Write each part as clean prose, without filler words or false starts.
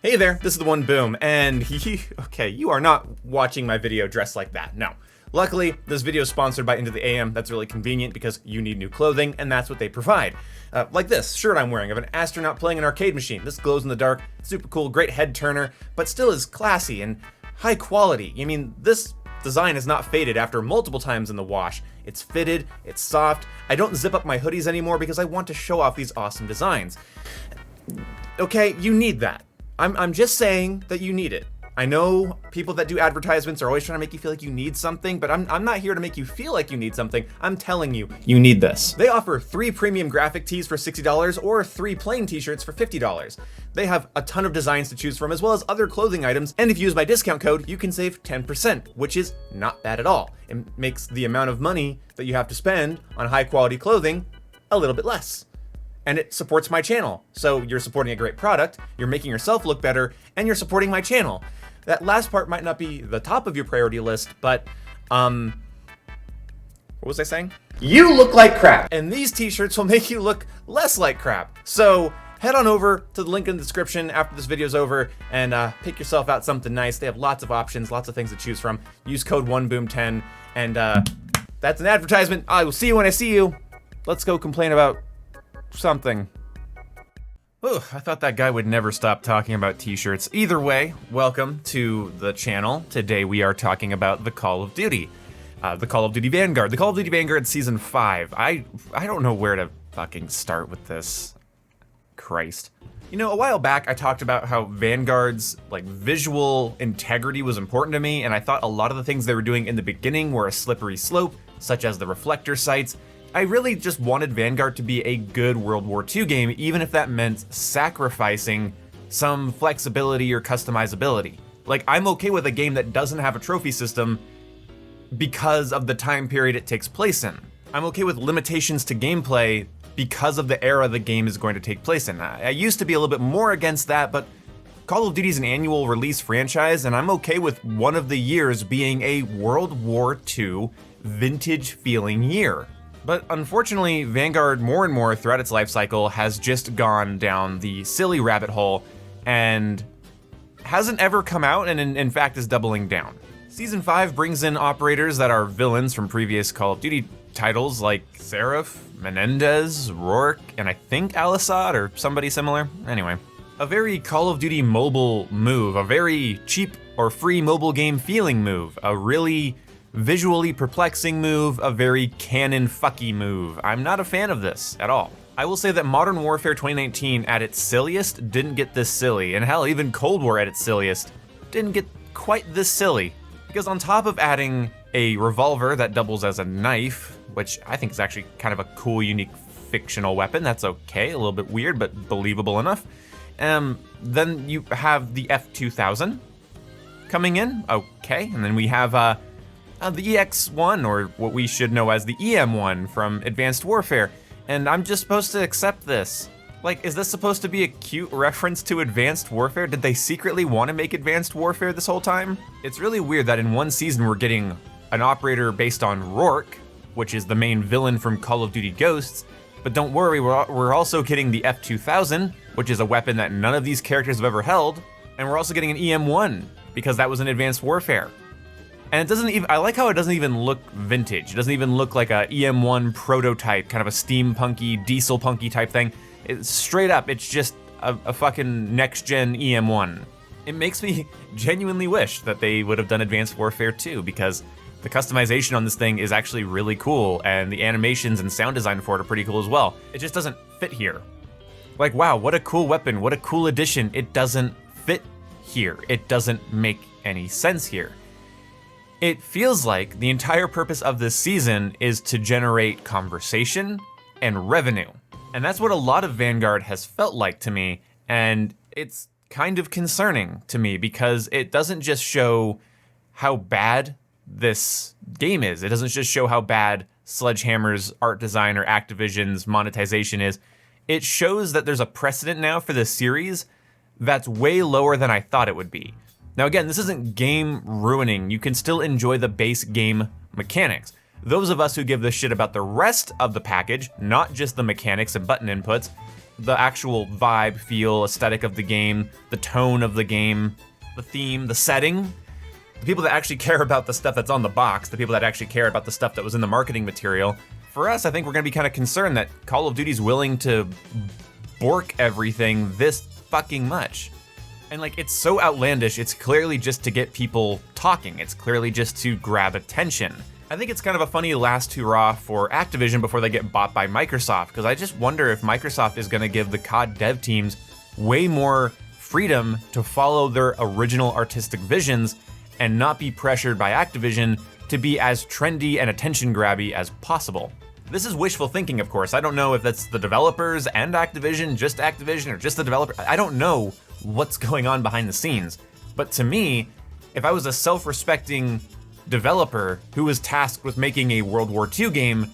Hey there, this is the one Boom, and okay, you are not watching my video dressed like that, no. Luckily, this video is sponsored by Into the AM. That's really convenient because you need new clothing, and that's what they provide. Like this shirt I'm wearing of an astronaut playing an arcade machine. This glows in the dark, super cool, great head turner, but still is classy and high quality. I mean, this design is not faded after multiple times in the wash. It's fitted, it's soft. I don't zip up my hoodies anymore because I want to show off these awesome designs. Okay, you need that. I'm just saying that you need it. I know people that do advertisements are always trying to make you feel like you need something, but I'm not here to make you feel like you need something. I'm telling you, you need this. They offer 3 premium graphic tees for $60 or 3 plain t-shirts for $50. They have a ton of designs to choose from as well as other clothing items, and if you use my discount code, you can save 10%, which is not bad at all. It makes the amount of money that you have to spend on high quality clothing a little bit less. And it supports my channel. So you're supporting a great product, you're making yourself look better, and you're supporting my channel. That last part might not be the top of your priority list, but, what was I saying? You look like crap! And these t-shirts will make you look less like crap. So head on over to the link in the description after this video's over and pick yourself out something nice. They have lots of options, lots of things to choose from. Use code 1boom10, and that's an advertisement. I will see you when I see you. Let's go complain about something. Ooh, I thought that guy would never stop talking about t-shirts. Either way, welcome to the channel. Today we are talking about the Call of Duty. The Call of Duty Vanguard. The Call of Duty Vanguard Season 5. I don't know where to fucking start with this. Christ. You know, a while back I talked about how Vanguard's visual integrity was important to me, and I thought a lot of the things they were doing in the beginning were a slippery slope, such as the reflector sights. I really just wanted Vanguard to be a good World War II game, even if that meant sacrificing some flexibility or customizability. Like, I'm okay with a game that doesn't have a trophy system because of the time period it takes place in. I'm okay with limitations to gameplay because of the era the game is going to take place in. I used to be a little bit more against that, but Call of Duty is an annual release franchise, and I'm okay with one of the years being a World War II vintage feeling year. But unfortunately, Vanguard more and more throughout its life cycle has just gone down the silly rabbit hole and hasn't ever come out, and in fact is doubling down. Season 5 brings in operators that are villains from previous Call of Duty titles like Seraph, Menendez, Rourke, and I think Al-Assad or somebody similar. Anyway, a very Call of Duty mobile move, a very cheap or free mobile game feeling move, a really visually perplexing move, a very canon-fucky move. I'm not a fan of this at all. I will say that Modern Warfare 2019 at its silliest didn't get this silly, and hell, even Cold War at its silliest didn't get quite this silly. Because on top of adding a revolver that doubles as a knife, which I think is actually kind of a cool, unique, fictional weapon, that's okay, a little bit weird, but believable enough. Then you have the F2000 coming in, okay, and then we have the EX-1, or what we should know as the EM-1 from Advanced Warfare, and I'm just supposed to accept this. Like, is this supposed to be a cute reference to Advanced Warfare? Did they secretly want to make Advanced Warfare this whole time? It's really weird that in one season we're getting an operator based on Rourke, which is the main villain from Call of Duty Ghosts, but don't worry, we're also getting the F2000, which is a weapon that none of these characters have ever held, and we're also getting an EM-1, because that was in Advanced Warfare. And it doesn't even, I like how it doesn't even look vintage. It doesn't even look like a EM-1 prototype, kind of a steampunky, diesel-punky type thing. It's straight up, it's just a fucking next-gen EM-1. It makes me genuinely wish that they would have done Advanced Warfare 2, because the customization on this thing is actually really cool, and the animations and sound design for it are pretty cool as well. It just doesn't fit here. Like, wow, what a cool weapon, what a cool addition. It doesn't fit here. It doesn't make any sense here. It feels like the entire purpose of this season is to generate conversation and revenue. And that's what a lot of Vanguard has felt like to me, and it's kind of concerning to me because it doesn't just show how bad this game is. It doesn't just show how bad Sledgehammer's art design or Activision's monetization is. It shows that there's a precedent now for this series that's way lower than I thought it would be. Now again, this isn't game ruining. You can still enjoy the base game mechanics. Those of us who give a shit about the rest of the package, not just the mechanics and button inputs, the actual vibe, feel, aesthetic of the game, the tone of the game, the theme, the setting. The people that actually care about the stuff that's on the box, the people that actually care about the stuff that was in the marketing material. For us, I think we're gonna be kind of concerned that Call of Duty's willing to bork everything this fucking much. And like, it's so outlandish, it's clearly just to get people talking. It's clearly just to grab attention. I think it's kind of a funny last hurrah for Activision before they get bought by Microsoft, because I just wonder if Microsoft is gonna give the COD dev teams way more freedom to follow their original artistic visions and not be pressured by Activision to be as trendy and attention grabby as possible. This is wishful thinking, of course. I don't know if that's the developers and Activision, or just the developer. I don't know what's going on behind the scenes. But to me, if I was a self-respecting developer who was tasked with making a World War II game,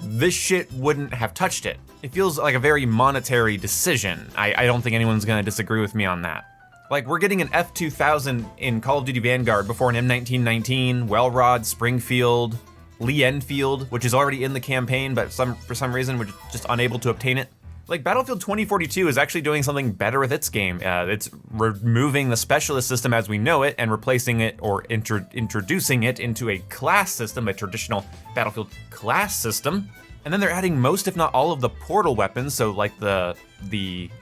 this shit wouldn't have touched it. It feels like a very monetary decision. I don't think anyone's gonna disagree with me on that. Like, we're getting an F2000 in Call of Duty Vanguard before an M1919, Welrod, Springfield, Lee Enfield, which is already in the campaign, but for some reason we're just unable to obtain it. Like, Battlefield 2042 is actually doing something better with its game. It's removing the specialist system as we know it and replacing it or introducing it into a class system, a traditional Battlefield class system. And then they're adding most, if not all, of the portal weapons, so like the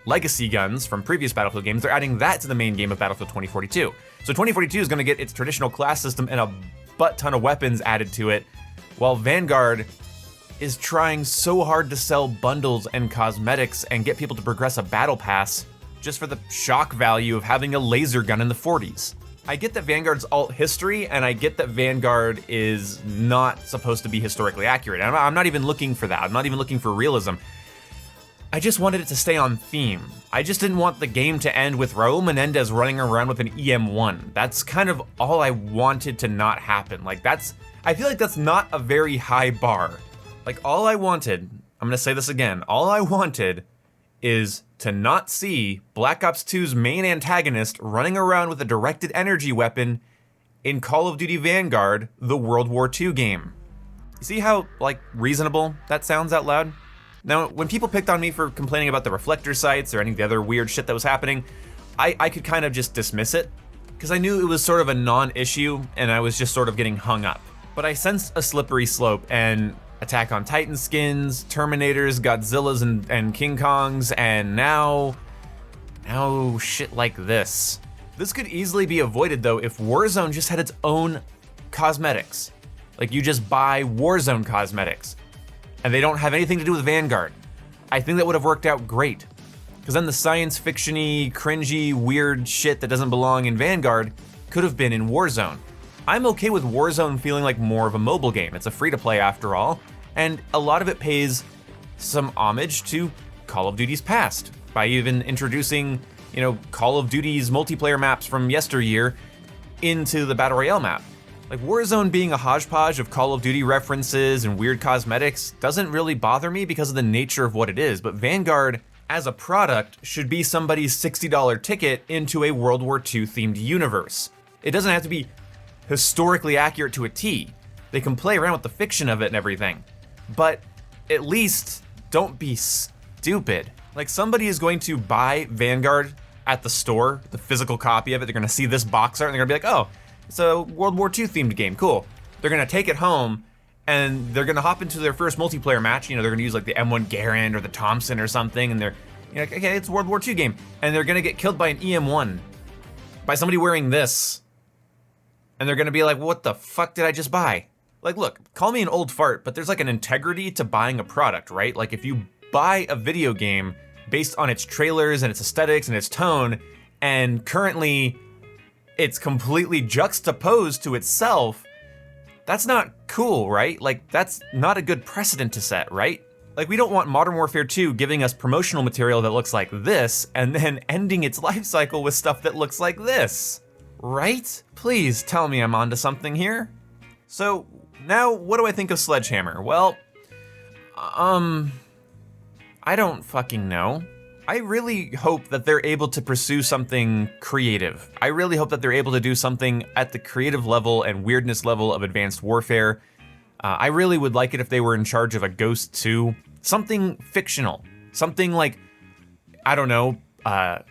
legacy guns from previous Battlefield games, they're adding that to the main game of Battlefield 2042. So 2042 is gonna get its traditional class system and a butt ton of weapons added to it, while Vanguard is trying so hard to sell bundles and cosmetics and get people to progress a battle pass just for the shock value of having a laser gun in the 40s. I get that Vanguard's alt history, and I get that Vanguard is not supposed to be historically accurate. I'm not even looking for that. I'm not even looking for realism. I just wanted it to stay on theme. I just didn't want the game to end with Raul Menendez running around with an EM1. That's kind of all I wanted to not happen. Like, I feel like that's not a very high bar. Like, all I wanted, I'm gonna say this again, all I wanted is to not see Black Ops 2's main antagonist running around with a directed energy weapon in Call of Duty Vanguard, the World War II game. You see how, like, reasonable that sounds out loud? Now, when people picked on me for complaining about the reflector sights or any of the other weird shit that was happening, I could kind of just dismiss it, because I knew it was sort of a non-issue and I was just sort of getting hung up. But I sensed a slippery slope, and Attack on Titan skins, Terminators, Godzillas, and King Kongs, and now shit like this. This could easily be avoided though if Warzone just had its own cosmetics. Like, you just buy Warzone cosmetics, and they don't have anything to do with Vanguard. I think that would have worked out great. Because then the science fiction-y, cringy, weird shit that doesn't belong in Vanguard could have been in Warzone. I'm okay with Warzone feeling like more of a mobile game. It's a free-to-play after all, and a lot of it pays some homage to Call of Duty's past by even introducing, Call of Duty's multiplayer maps from yesteryear into the Battle Royale map. Like, Warzone being a hodgepodge of Call of Duty references and weird cosmetics doesn't really bother me because of the nature of what it is, but Vanguard, as a product, should be somebody's $60 ticket into a World War II themed universe. It doesn't have to be historically accurate to a T. They can play around with the fiction of it and everything. But at least don't be stupid. Like, somebody is going to buy Vanguard at the store, the physical copy of it. They're gonna see this box art and they're gonna be like, oh, it's a World War II themed game, cool. They're gonna take it home and they're gonna hop into their first multiplayer match. They're gonna use like the M1 Garand or the Thompson or something, and they're like, okay, it's a World War II game. And they're gonna get killed by an EM1, by somebody wearing this. And they're gonna be like, what the fuck did I just buy? Like, look, call me an old fart, but there's like an integrity to buying a product, right? Like, if you buy a video game based on its trailers and its aesthetics and its tone, and currently it's completely juxtaposed to itself, that's not cool, right? Like, that's not a good precedent to set, right? Like, we don't want Modern Warfare 2 giving us promotional material that looks like this, and then ending its life cycle with stuff that looks like this. Right? Please tell me I'm onto something here. So, now, what do I think of Sledgehammer? Well, I don't fucking know. I really hope that they're able to pursue something creative. I really hope that they're able to do something at the creative level and weirdness level of Advanced Warfare. I really would like it if they were in charge of a Ghost 2. Something fictional. Something like I don't know,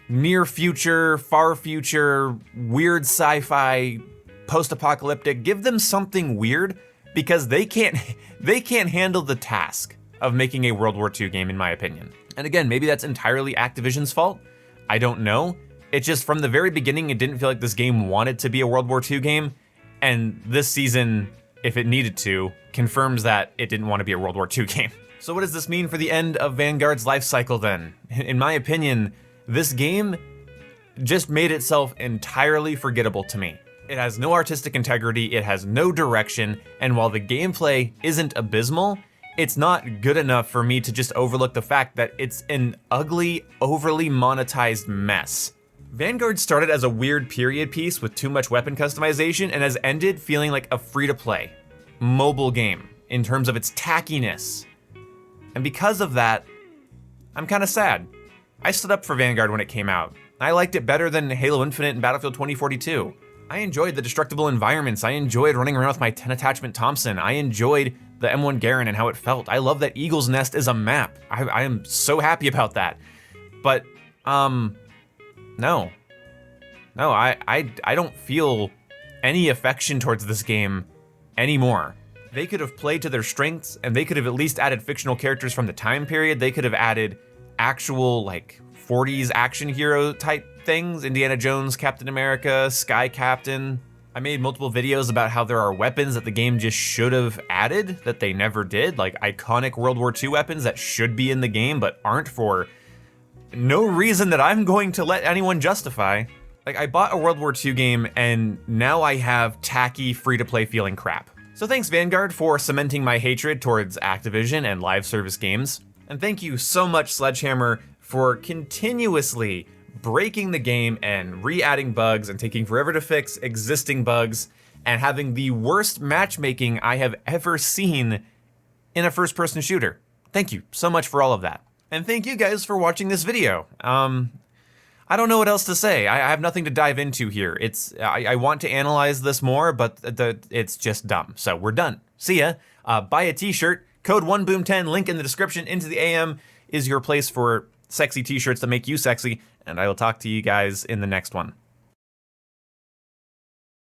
near future, far future, weird sci-fi, post-apocalyptic. Give them something weird, because they can't handle the task of making a World War II game, in my opinion. And again, maybe that's entirely Activision's fault. I don't know. It's just from the very beginning, it didn't feel like this game wanted to be a World War II game. And this season, if it needed to, confirms that it didn't want to be a World War II game. So what does this mean for the end of Vanguard's life cycle then? In my opinion, this game just made itself entirely forgettable to me. It has no artistic integrity, it has no direction, and while the gameplay isn't abysmal, it's not good enough for me to just overlook the fact that it's an ugly, overly monetized mess. Vanguard started as a weird period piece with too much weapon customization and has ended feeling like a free-to-play mobile game in terms of its tackiness. And because of that, I'm kinda sad. I stood up for Vanguard when it came out. I liked it better than Halo Infinite and Battlefield 2042. I enjoyed the destructible environments. I enjoyed running around with my 10 attachment Thompson. I enjoyed the M1 Garand and how it felt. I love that Eagle's Nest is a map. I am so happy about that. But, no. No, I don't feel any affection towards this game anymore. They could have played to their strengths, and they could have at least added fictional characters from the time period. They could have added actual, like, 40s action hero type things. Indiana Jones, Captain America, Sky Captain. I made multiple videos about how there are weapons that the game just should have added that they never did, like iconic World War II weapons that should be in the game but aren't for no reason that I'm going to let anyone justify. Like, I bought a World War II game and now I have tacky, free-to-play feeling crap. So thanks Vanguard for cementing my hatred towards Activision and live service games. And thank you so much Sledgehammer for continuously breaking the game and re-adding bugs and taking forever to fix existing bugs and having the worst matchmaking I have ever seen in a first-person shooter. Thank you so much for all of that. And thank you guys for watching this video. I don't know what else to say. I have nothing to dive into here. I want to analyze this more, but it's just dumb. So we're done. See ya. Buy a t-shirt. Code 1boom10, link in the description. Into the AM is your place for sexy t-shirts that make you sexy, and I will talk to you guys in the next one.